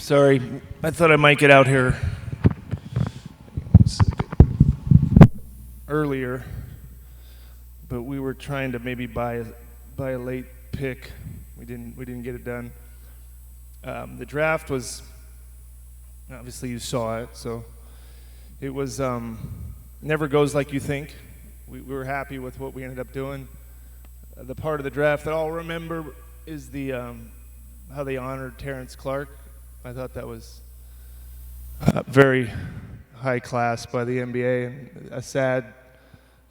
Sorry, I thought I might get out here earlier, but we were trying to maybe buy a late pick. We didn't get it done. The draft was, obviously you saw it, so it was never goes like you think. We were happy with what we ended up doing. The part of the draft that I'll remember is the how they honored Terrence Clark. I thought that was very high class by the NBA, and a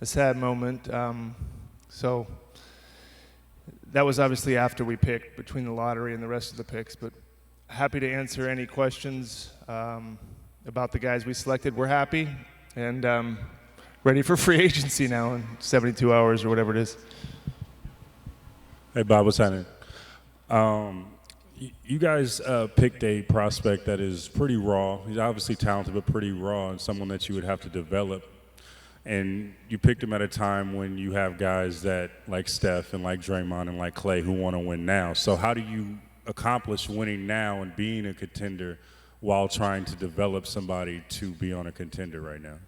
sad moment. So that was obviously after we picked, between the lottery and the rest of the picks. But happy to answer any questions about the guys we selected. We're happy and ready for free agency now in 72 hours or whatever it is. Hey, Bob, what's happening? You guys picked a prospect that is pretty raw. He's obviously talented, but pretty raw, and someone that you would have to develop. And you picked him at a time when you have guys that like Steph and like Draymond and like Clay who want to win now. So how do you accomplish winning now and being a contender while trying to develop somebody to be on a contender right now?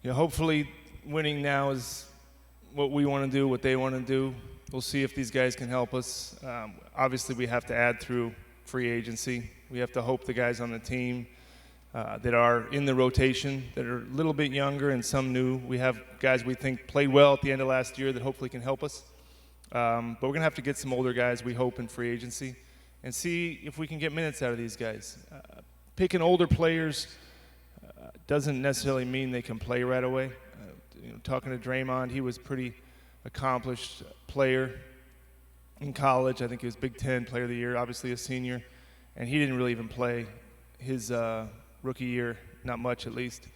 Yeah, hopefully winning now is what we want to do, what they want to do. We'll see if these guys can help us. Obviously, we have to add through free agency. We have to hope the guys on the team that are in the rotation, that are a little bit younger and some new. We have guys we think played well at the end of last year that hopefully can help us. But we're going to have to get some older guys, we hope, in free agency and see if we can get minutes out of these guys. Picking older players doesn't necessarily mean they can play right away. Talking to Draymond, he was pretty accomplished player in college. I think he was Big Ten Player of the Year, obviously a senior, and he didn't really even play his rookie year, not much at least.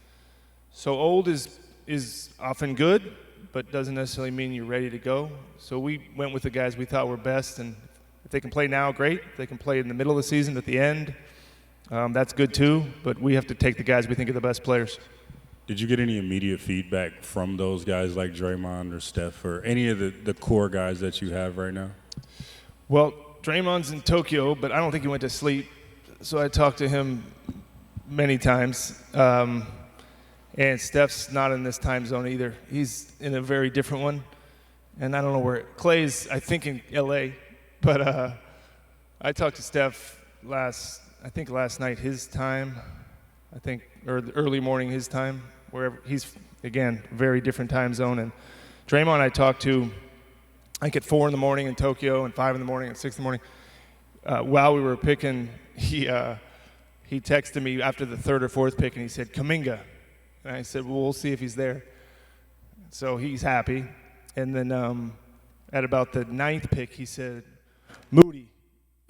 So old is often good, but doesn't necessarily mean you're ready to go. So we went with the guys we thought were best, and if they can play now, great. If they can play in the middle of the season at the end, that's good too, but we have to take the guys we think are the best players. Did you get any immediate feedback from those guys like Draymond or Steph or any of the core guys that you have right now? Well, Draymond's in Tokyo, but I don't think he went to sleep. So I talked to him many times. And Steph's not in this time zone either. He's in a very different one. And I don't know where. Clay's, I think, in L.A. But I talked to Steph last night his time, or the early morning his time. Wherever he's, again, very different time zone. And Draymond I talked to, I think at 4 in the morning in Tokyo and 5 in the morning and 6 in the morning. While we were picking, he texted me after the third or fourth pick and he said, Kuminga. And I said, well, we'll see if he's there. So he's happy. And then at about the 9th pick, he said, Moody.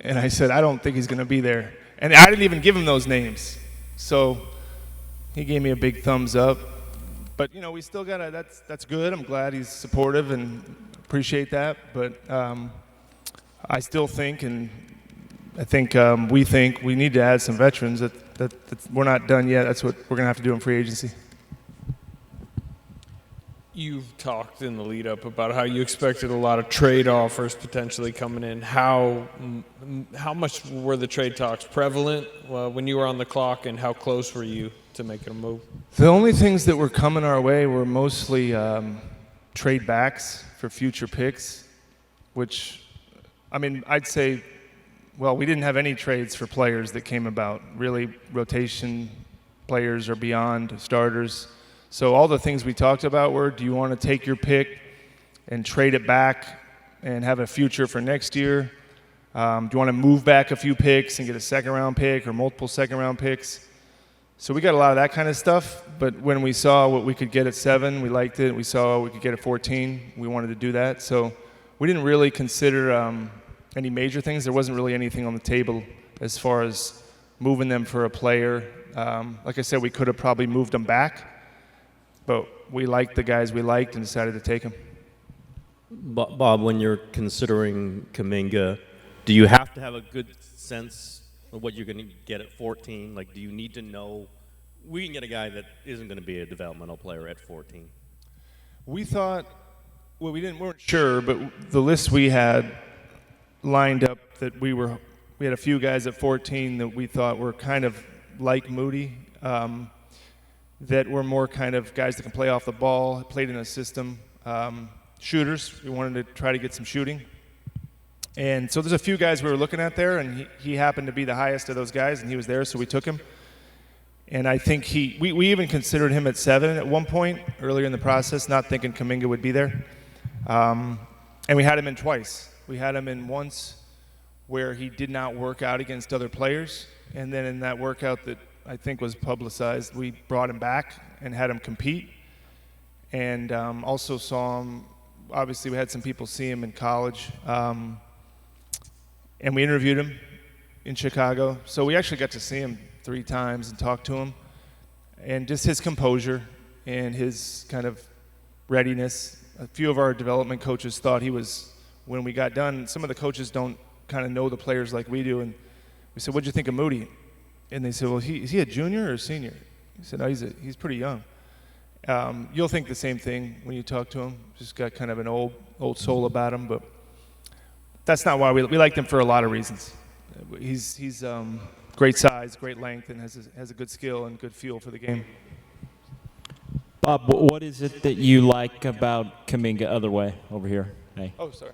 And I said, I don't think he's going to be there. And I didn't even give him those names. So he gave me a big thumbs up. But, we still got to, that's good. I'm glad he's supportive and appreciate that. But I still think, and I think we need to add some veterans. That we're not done yet. That's what we're going to have to do in free agency. You've talked in the lead up about how you expected a lot of trade offers potentially coming in. How much were the trade talks prevalent when you were on the clock, and how close were you to making a move? The only things that were coming our way were mostly trade backs for future picks, which, I'd say, well, we didn't have any trades for players that came about, really rotation players or beyond, starters. So all the things we talked about were, do you want to take your pick and trade it back and have a future for next year? Do you want to move back a few picks and get a second-round pick or multiple second-round picks? So we got a lot of that kind of stuff, but when we saw what we could get at 7, we liked it. We saw what we could get at 14. We wanted to do that. So we didn't really consider any major things. There wasn't really anything on the table as far as moving them for a player. Like I said, we could have probably moved them back, but we liked the guys we liked and decided to take them. Bob, when you're considering Kuminga, do you have to have a good sense of what you're going to get at 14? Like, do you need to know we can get a guy that isn't going to be a developmental player at 14? We thought, well, we weren't sure, but the list we had lined up that we were we had a few guys at 14 that we thought were kind of like Moody, that were more kind of guys that can play off the ball, played in a system. Shooters, we wanted to try to get some shooting. And so there's a few guys we were looking at there, and he happened to be the highest of those guys, and he was there, so we took him. And I think we even considered him at 7 at one point earlier in the process, not thinking Kuminga would be there. And we had him in twice. We had him in once where he did not work out against other players, and then in that workout that I think was publicized, we brought him back and had him compete. And also saw him, obviously we had some people see him in college, and we interviewed him in Chicago. So we actually got to see him 3 times and talk to him. And just his composure and his kind of readiness. A few of our development coaches thought he was, when we got done, some of the coaches don't kind of know the players like we do. And we said, "What'd you think of Moody?" And they said, "Well, is he a junior or a senior?" He said, "No, he's pretty young." You'll think the same thing when you talk to him. Just got kind of an old soul about him, but that's not why we liked him for a lot of reasons. He's great size, great length, and has a good skill and good feel for the game. Bob, what is it that you like about Kuminga other way over here? Hey. Oh, sorry.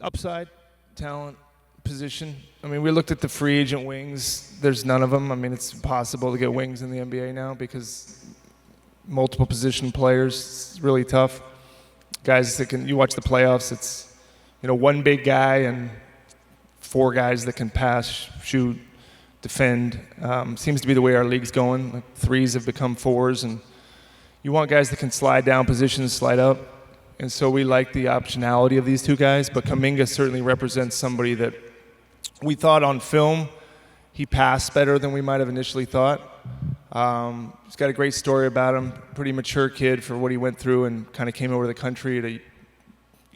Upside, talent, position. I mean, we looked at the free agent wings. There's none of them. I mean, it's impossible to get wings in the NBA now because multiple position players. It's really tough. Guys that you watch the playoffs, it's, one big guy and 4 guys that can pass, shoot, defend. Seems to be the way our league's going. Like 3s have become 4s, and you want guys that can slide down positions, slide up. And so we like the optionality of these 2 guys, but Kuminga certainly represents somebody that we thought on film he passed better than we might have initially thought. He's got a great story about him, pretty mature kid for what he went through and kind of came over to the country at a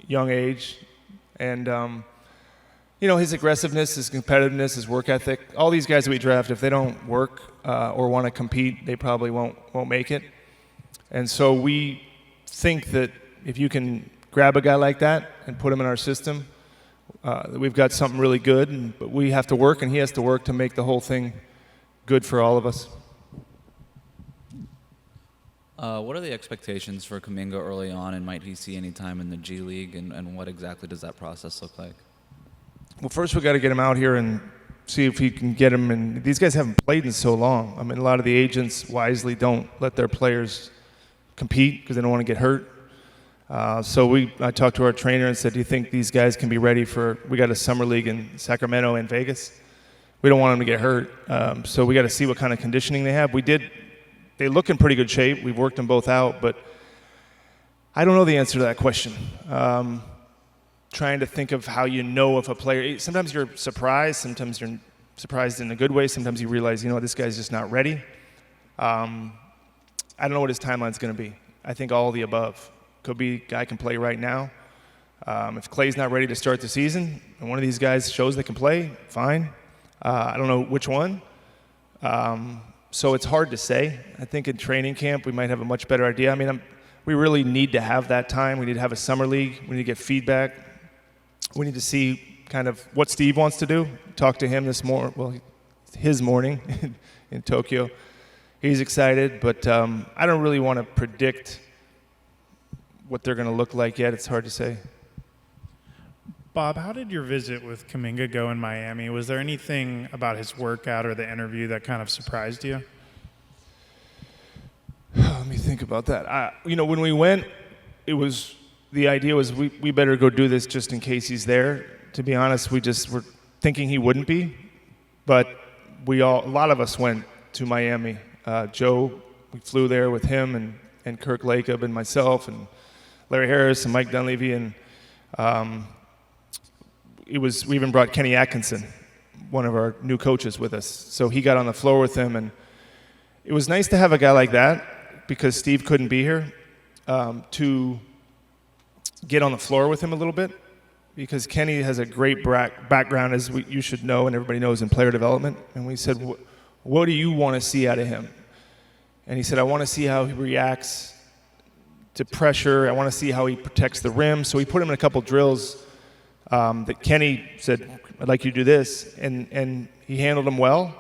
young age. And, his aggressiveness, his competitiveness, his work ethic, all these guys that we draft, if they don't work or want to compete, they probably won't make it. And so we think that if you can grab a guy like that and put him in our system, we've got something really good, but we have to work and he has to work to make the whole thing good for all of us. What are the expectations for Kuminga early on, and might he see any time in the G League, and what exactly does that process look like? Well, first we got to get him out here and see if he can get him. And these guys haven't played in so long. I mean, a lot of the agents wisely don't let their players compete because they don't want to get hurt. So I talked to our trainer and said, "Do you think these guys can be ready for?" We got a summer league in Sacramento and Vegas. We don't want them to get hurt, so we got to see what kind of conditioning they have. They look in pretty good shape. We've worked them both out, but I don't know the answer to that question. Trying to think of how if a player. Sometimes you're surprised. Sometimes you're surprised in a good way. Sometimes you realize, this guy's just not ready. I don't know what his timeline's going to be. I think all of the above. Could be guy can play right now. If Clay's not ready to start the season, and one of these guys shows they can play, fine. I don't know which one. So it's hard to say. I think in training camp we might have a much better idea. I mean, we really need to have that time. We need to have a summer league. We need to get feedback. We need to see kind of what Steve wants to do. Talk to him his morning in Tokyo. He's excited, but I don't really want to predict what they're going to look like yet. It's hard to say. Bob, how did your visit with Kuminga go in Miami? Was there anything about his workout or the interview that kind of surprised you? Let me think about that. When we went, the idea was we better go do this just in case he's there. To be honest, we just were thinking he wouldn't be, but a lot of us went to Miami. Joe, we flew there with him and Kirk Lacob and myself and Larry Harris and Mike Dunleavy, and we even brought Kenny Atkinson, one of our new coaches, with us. So he got on the floor with him, and it was nice to have a guy like that because Steve couldn't be here, to get on the floor with him a little bit, because Kenny has a great background, as you should know and everybody knows, in player development. And we said, what do you want to see out of him? And he said, I want to see how he reacts to pressure. I want to see how he protects the rim. So we put him in a couple drills that Kenny said, I'd like you to do this, and he handled them well.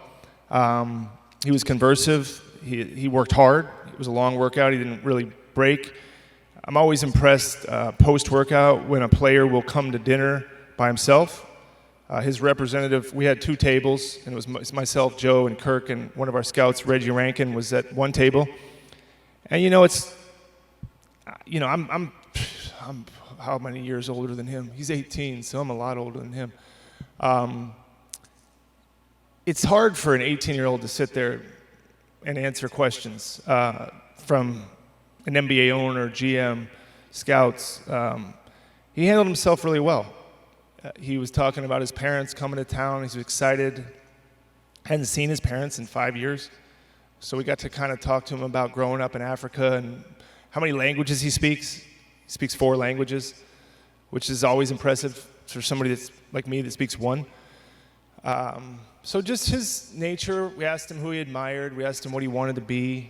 He was conversive. He worked hard. It was a long workout. He didn't really break. I'm always impressed post-workout when a player will come to dinner by himself. His representative, we had 2 tables, and it was myself, Joe, and Kirk, and one of our scouts, Reggie Rankin, was at one table. And I'm how many years older than him? He's 18, so I'm a lot older than him. It's hard for an 18-year-old to sit there and answer questions from an NBA owner, GM, scouts. He handled himself really well. He was talking about his parents coming to town. He was excited. Hadn't seen his parents in 5 years. So we got to kind of talk to him about growing up in Africa and how many languages he speaks. He speaks 4 languages, which is always impressive for somebody that's like me that speaks 1. So just his nature, we asked him who he admired. We asked him what he wanted to be.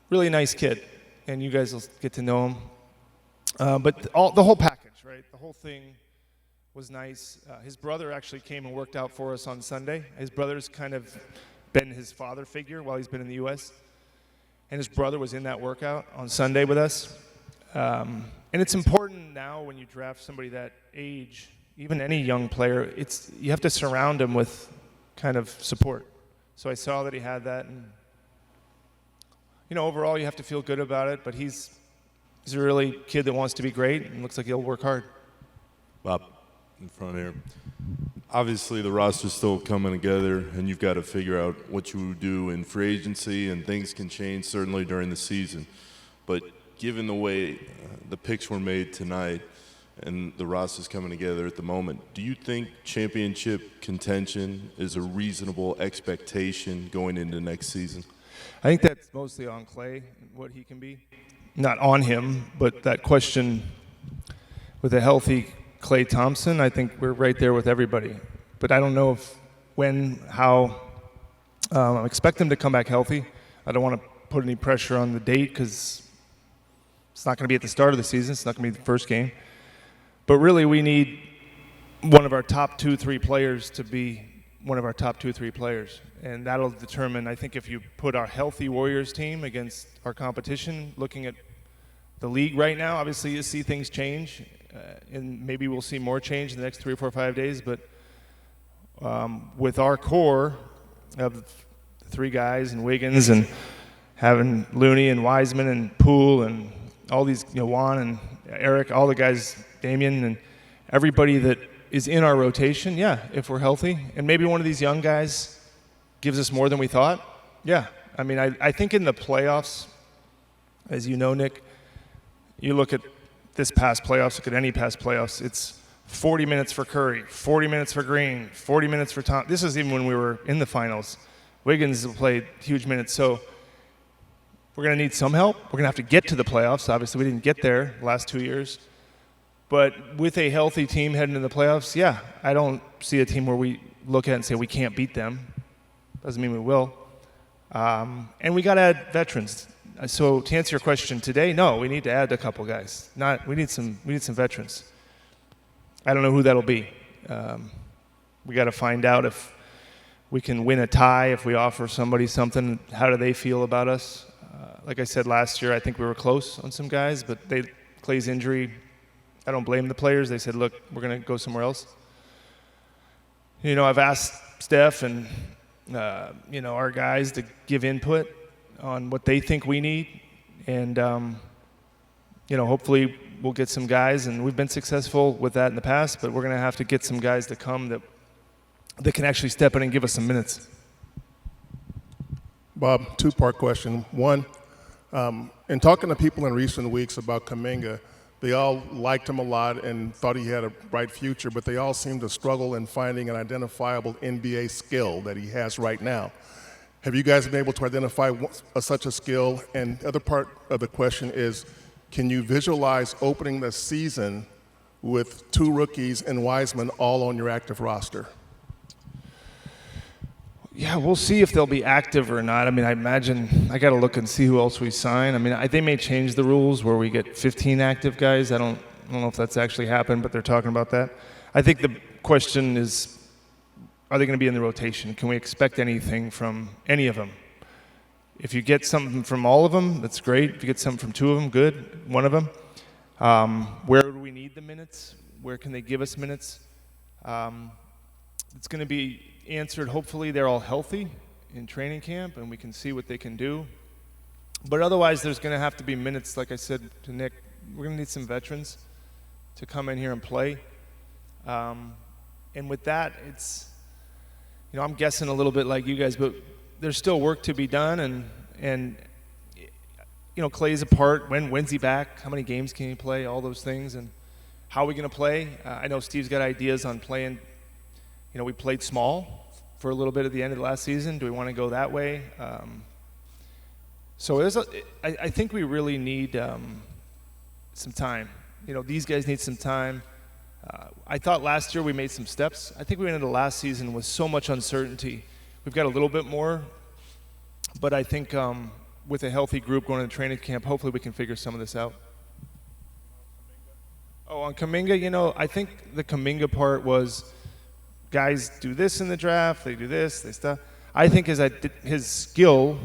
Really nice kid, and you guys will get to know him. But the whole package, right? The whole thing was nice. His brother actually came and worked out for us on Sunday. His brother's kind of been his father figure while he's been in the U.S., and his brother was in that workout on Sunday with us. And it's important now when you draft somebody that age, even any young player, you have to surround him with kind of support. So I saw that he had that, and overall you have to feel good about it, but he's a really kid that wants to be great and looks like he'll work hard. Bob, in front here. Obviously the roster's still coming together, and you've got to figure out what you do in free agency, and things can change certainly during the season. But given the way the picks were made tonight and the roster's coming together at the moment, do you think championship contention is a reasonable expectation going into next season? I think that's mostly on Clay, what he can be. Not on him, but that question with a healthy Klay Thompson, I think we're right there with everybody. But I don't know how. I expect him to come back healthy. I don't want to put any pressure on the date because it's not going to be at the start of the season. It's not going to be the first game. But really, we need one of our top 2-3 players to be one of our top 2-3 players. And that'll determine, I think, if you put our healthy Warriors team against our competition, looking at the league right now, obviously you see things change. And maybe we'll see more change in the next 3 or 4 or 5 days. But with our core of 3 guys and Wiggins and having Looney and Wiseman and Poole and all these, Juan and Eric, all the guys, Damian, and everybody that is in our rotation, yeah, if we're healthy. And maybe one of these young guys gives us more than we thought. Yeah. I mean, I think in the playoffs, as you know, Nick, you look at this past playoffs, look at any past playoffs, it's 40 minutes for Curry, 40 minutes for Green, 40 minutes for Tom. This is even when we were in the finals. Wiggins played huge minutes. So we're going to need some help. We're going to have to get to the playoffs. Obviously, we didn't get there the last 2 years. But with a healthy team heading into the playoffs, yeah, I don't see a team where we look at it and say we can't beat them. Doesn't mean we will. And we got to add veterans. So to answer your question today, no, we need to add a couple guys. We need some veterans. I don't know who that'll be. We got to find out if we can win a tie, if we offer somebody something. How do they feel about us? Like I said last year, I think we were close on some guys, but Clay's injury, I don't blame the players. They said, look, we're going to go somewhere else. I've asked Steph and our guys to give input on what they think we need, and hopefully we'll get some guys, and we've been successful with that in the past, but we're going to have to get some guys to come that can actually step in and give us some minutes. Bob, 2-part question. One, in talking to people in recent weeks about Kuminga, they all liked him a lot and thought he had a bright future, but they all seem to struggle in finding an identifiable NBA skill that he has right now. Have you guys been able to identify such a skill? And the other part of the question is, can you visualize opening the season with 2 rookies and Wiseman all on your active roster? Yeah, we'll see if they'll be active or not. I mean, I imagine I got to look and see who else we sign. I mean, they may change the rules where we get 15 active guys. I don't I don't know if that's actually happened, but they're talking about that. I think the question is, are they going to be in the rotation? Can we expect anything from any of them? If you get something from all of them, that's great. If you get something from two of them, good. One of them. Where do we need the minutes? Where can they give us minutes? It's going to be answered. Hopefully they're all healthy in training camp and we can see what they can do. But otherwise, there's going to have to be minutes, like I said to Nick. We're going to need some veterans to come in here and play. And with that, it's, I'm guessing a little bit like you guys, but there's still work to be done. And Clay's a part. When's he back? How many games can he play? All those things. And how are we going to play? I know Steve's got ideas on playing. We played small for a little bit at the end of the last season. Do we want to go that way? So I think we really need some time. These guys need some time. I thought last year we made some steps. I think we went into last season with so much uncertainty. We've got a little bit more, but I think with a healthy group going into training camp, hopefully we can figure some of this out. Oh, on Kuminga, I think the Kuminga part was guys do this in the draft, they do this, they stuff. I think his skill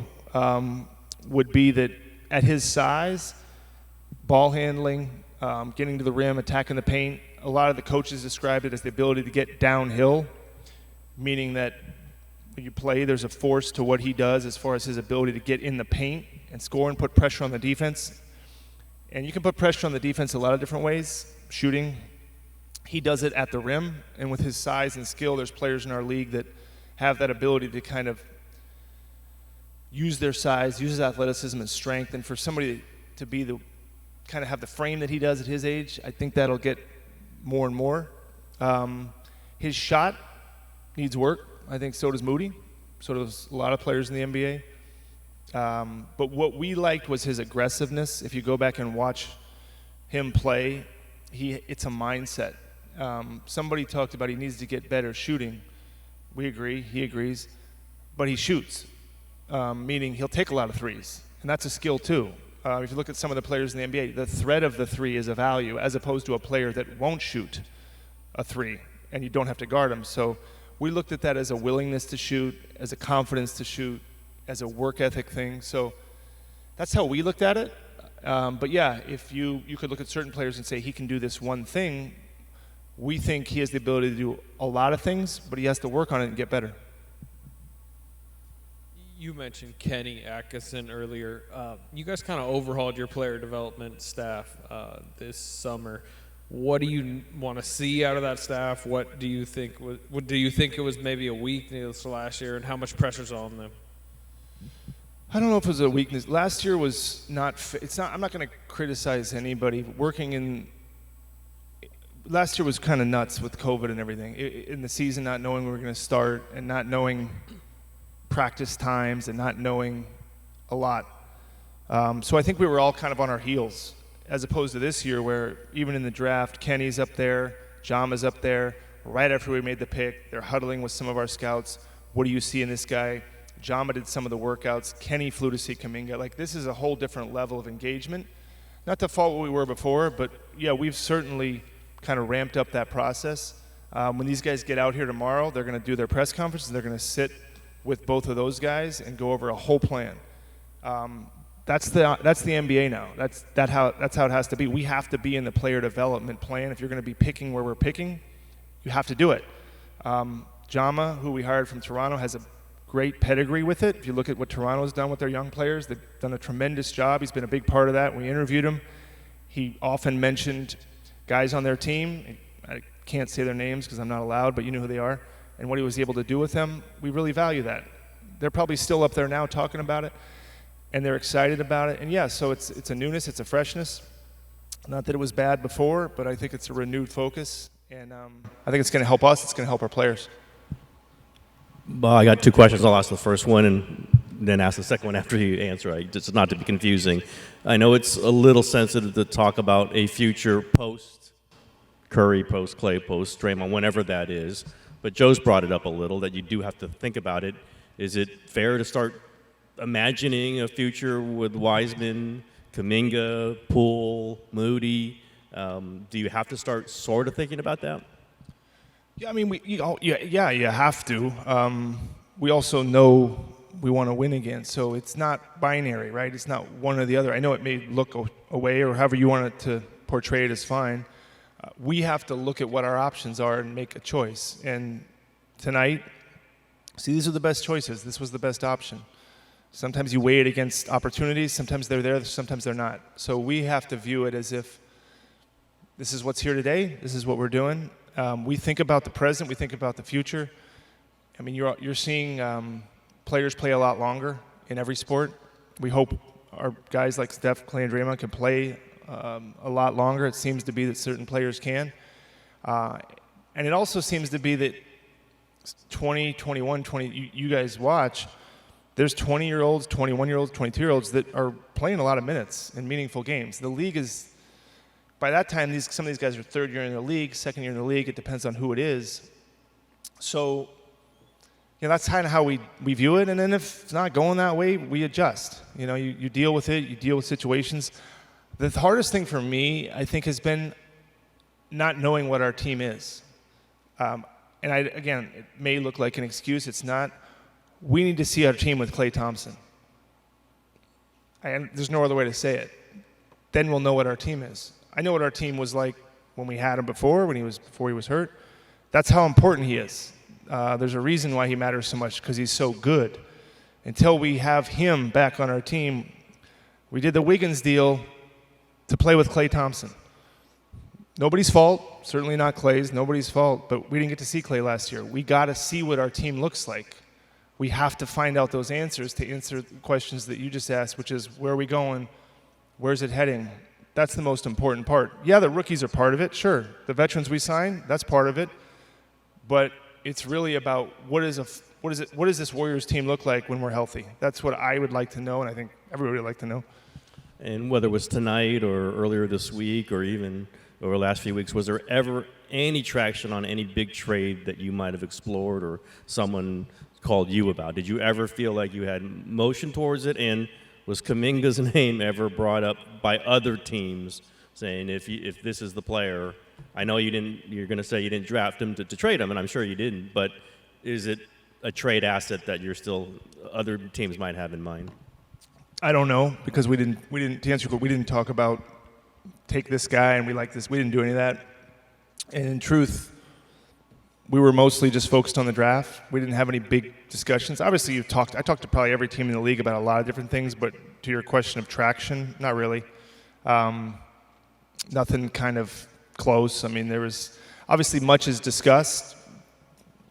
would be that at his size, ball handling, getting to the rim, attacking the paint, a lot of the coaches described it as the ability to get downhill, meaning that when you play, there's a force to what he does as far as his ability to get in the paint and score and put pressure on the defense. And you can put pressure on the defense a lot of different ways, shooting. He does it at the rim, and with his size and skill, there's players in our league that have that ability to kind of use their size, use his athleticism and strength, and for somebody to be the kind of have the frame that he does at his age, I think that'll get more and more. His shot needs work. I think so does Moody. So does a lot of players in the NBA. But what we liked was his aggressiveness. If you go back and watch him play, it's a mindset. Somebody talked about he needs to get better shooting. We agree, he agrees, but he shoots, meaning he'll take a lot of threes, and that's a skill too. If you look at some of the players in the NBA, the threat of the three is a value as opposed to a player that won't shoot a three, and you don't have to guard him. So we looked at that as a willingness to shoot, as a confidence to shoot, as a work ethic thing. So that's how we looked at it. But yeah, if you could look at certain players and say he can do this one thing, we think he has the ability to do a lot of things, but he has to work on it and get better. You mentioned Kenny Atkinson earlier. You guys kind of overhauled your player development staff this summer. What do you want to see out of that staff? What do you think it was maybe a weakness last year, and how much pressure's on them? I don't know if it was a weakness. Last year was not. I'm not going to criticize anybody. Last year was kind of nuts with COVID and everything. In the season, not knowing we were going to start and not knowing practice times and not knowing a lot. So I think we were all kind of on our heels, as opposed to this year where even in the draft, Kenny's up there, Jama's up there. Right after we made the pick, they're huddling with some of our scouts. What do you see in this guy? Jama did some of the workouts. Kenny flew to see Kuminga. Like, this is a whole different level of engagement. Not to fault what we were before, but yeah, we've certainly kind of ramped up that process. When these guys get out here tomorrow, they're going to do their press conference and they're going to sit with both of those guys and go over a whole plan. That's the NBA now. That's how it has to be. We have to be in the player development plan. If you're going to be picking where we're picking, you have to do it. Jama, who we hired from Toronto, has a great pedigree with it. If you look at what Toronto's done with their young players, they've done a tremendous job. He's been a big part of that. We interviewed him. He often mentioned guys on their team. I can't say their names because I'm not allowed, but you know who they are. And what he was able to do with them, we really value that. They're probably still up there now talking about it, and they're excited about it. And yeah, so it's a newness, it's a freshness. Not that it was bad before, but I think it's a renewed focus. And I think it's going to help us. It's going to help our players. Well, I got two questions. I'll ask the first one and then ask the second one after you answer. Just not to be confusing. I know it's a little sensitive to talk about a future post-Curry, post-Clay, post-Draymond, whenever that is. But Joe's brought it up a little, that you do have to think about it. Is it fair to start imagining a future with Wiseman, Kuminga, Poole, Moody, Do you have to start sort of thinking about that? Yeah, I mean, you have to. We also know we want to win again, so it's not binary, right? It's not one or the other. I know it may look away, or however you want it to portray it is fine. We have to look at what our options are and make a choice. And tonight, see, these are the best choices. This was the best option. Sometimes you weigh it against opportunities. Sometimes they're there. Sometimes they're not. So we have to view it as if this is what's here today. This is what we're doing. We think about the present. We think about the future. I mean, you're seeing players play a lot longer in every sport. We hope our guys like Steph, Clay, and Draymond can play a lot longer. It seems to be that certain players can. And it also seems to be that 20, 21, 20, you guys watch, there's 20-year-olds, 21-year-olds, 22-year-olds that are playing a lot of minutes in meaningful games. The league is, by that time, some of these guys are third year in the league, second year in the league. It depends on who it is. So, that's kind of how we view it. And then if it's not going that way, we adjust. You deal with it. You deal with situations. The hardest thing for me, I think, has been not knowing what our team is. And again, it may look like an excuse. It's not. We need to see our team with Klay Thompson. And there's no other way to say it. Then we'll know what our team is. I know what our team was like when we had him before he was hurt. That's how important he is. There's a reason why he matters so much, because he's so good. Until we have him back on our team, we did the Wiggins deal to play with Klay Thompson. Nobody's fault, certainly not Klay's, nobody's fault, but we didn't get to see Klay last year. We got to see what our team looks like. We have to find out those answers to answer the questions that you just asked, which is, where are we going? Where's it heading? That's the most important part. Yeah, the rookies are part of it, sure. The veterans we signed, that's part of it. But it's really about what does this Warriors team look like when we're healthy? That's what I would like to know, and I think everybody would like to know. And whether it was tonight or earlier this week or even over the last few weeks, was there ever any traction on any big trade that you might have explored or someone called you about? Did you ever feel like you had motion towards it? And was Kuminga's name ever brought up by other teams saying, if this is the player, I know you're going to say you didn't draft him to trade him, and I'm sure you didn't, but is it a trade asset that other teams might have in mind? I don't know, because we didn't to answer your question, we didn't talk about take this guy and we like this. We didn't do any of that. And in truth, we were mostly just focused on the draft. We didn't have any big discussions. Obviously, I talked to probably every team in the league about a lot of different things, but to your question of traction, not really. Nothing kind of close. I mean, there was obviously much is discussed,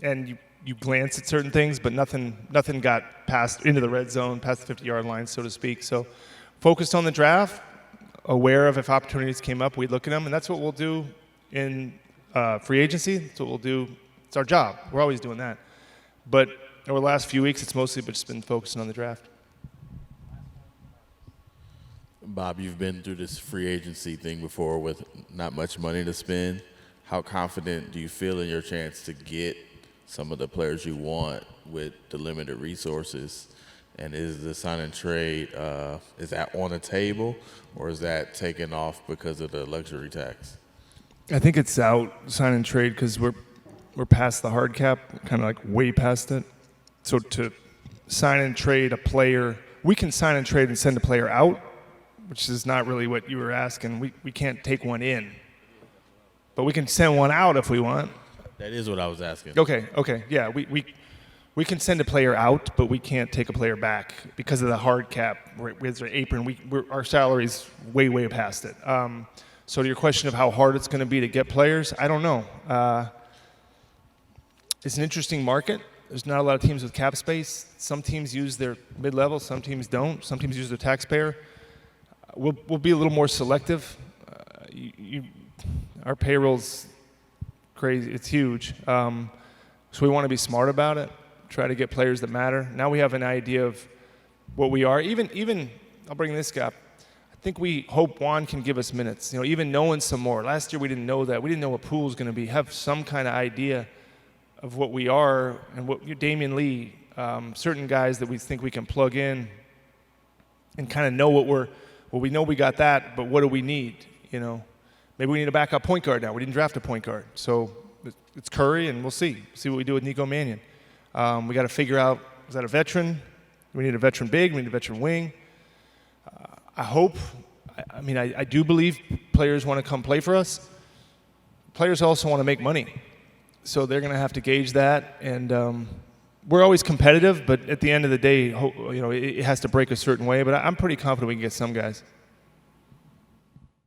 and you glance at certain things, but nothing got past into the red zone, past the 50-yard line, so to speak. So focused on the draft, aware of if opportunities came up, we'd look at them, and that's what we'll do in free agency. That's what we'll do. It's our job. We're always doing that. But over the last few weeks, it's mostly just been focusing on the draft. Bob, you've been through this free agency thing before with not much money to spend. How confident do you feel in your chance to get some of the players you want with the limited resources? And is the sign and trade, is that on the table, or is that taken off because of the luxury tax? I think it's out, sign and trade, because we're past the hard cap, kind of like way past it. So to sign and trade a player, we can sign and trade and send a player out, which is not really what you were asking. We can't take one in. But we can send one out if we want. That is what I was asking. Okay. Yeah, we can send a player out, but we can't take a player back because of the hard cap. With our apron, our salary's way past it. So to your question of how hard it's going to be to get players, I don't know. It's an interesting market. There's not a lot of teams with cap space. Some teams use their mid-level, some teams don't. Some teams use their taxpayer. We'll be a little more selective. Our payroll's crazy. It's huge. So we want to be smart about it, try to get players that matter. Now we have an idea of what we are. Even I'll bring this guy up. I think we hope Juan can give us minutes. Even knowing some more. Last year we didn't know that. We didn't know what Poole's going to be. Have some kind of idea of what we are and what Damian Lee, certain guys that we think we can plug in and kind of know what we know we got that, but what do we need, Maybe we need a backup point guard now. We didn't draft a point guard. So it's Curry, and we'll see. See what we do with Nico Mannion. We got to figure out, is that a veteran? We need a veteran big. We need a veteran wing. I hope. I do believe players want to come play for us. Players also want to make money. So they're going to have to gauge that. And we're always competitive, but at the end of the day, it has to break a certain way. But I'm pretty confident we can get some guys.